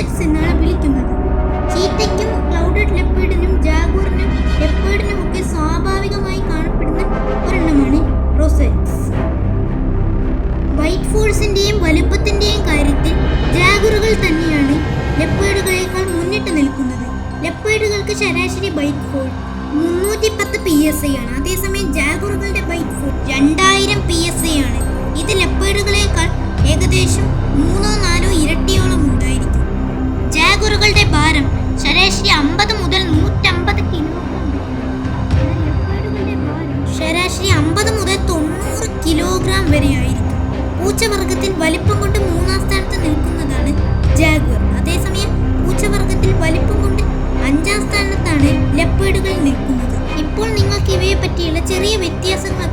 റോസെറ്റ്സ് എന്നാണ് വിളിക്കുന്നത്. ചീറ്റയ്ക്കും ക്ലൗഡഡ് ലെപ്പേർഡിനും ജാഗുവറിനും ലെപ്പേർഡിനും ഒക്കെ സ്വാഭാവികമായി കാണപ്പെടുന്ന ഒരെണ്ണമാണ് റോസെറ്റ്സ്. വൈറ്റ് ഫോൾസിന്റെയും വലുപ്പത്തിന്റെയും കാര്യത്തിൽ ജാഗുറുകൾ തന്നെയാണ് ലെപ്പേർഡുകളേക്കാൾ മുന്നിട്ട് നിൽക്കുന്നത്. ലെപ്പേർഡുകൾക്ക് ശരാശരി ബൈറ്റ് ഫോഴ്സ് 310 PSI ആണ്. അതേസമയം ജാഗുറുകളുടെ ബൈറ്റ് ഫോഴ്സ് 2000 PSI ആണ്. ഇത് ലെപ്പേർഡുകളേക്കാൾ ഏകദേശം 3-4 ഇരട്ടിയോളം ഉണ്ടായിരിക്കും. ജാഗുറുകളുടെ ഭാരം ശരാശരി 50 മുതൽ 150 കിലോഗ്രാം ലെപ്പേർഡുകളുടെ ഭാരം ശരാശരി 50 മുതൽ 90 കിലോഗ്രാം വരെ ആയിരിക്കും. പൂച്ചവർഗത്തിൽ വലിപ്പം കൊണ്ട് 3-ാം സ്ഥാനത്ത് നിൽക്കുന്നതാണ് ജാഗുവർ. അതേസമയം പൂച്ചവർഗത്തിൽ വലിപ്പം കൊണ്ട് 5-ാം സ്ഥാനത്താണ് ലെപ്പേർഡുകൾ നിൽക്കുന്നത്. ഇപ്പോൾ നിങ്ങൾക്ക് ഇവയെ പറ്റിയുള്ള ചെറിയ വ്യത്യാസങ്ങൾ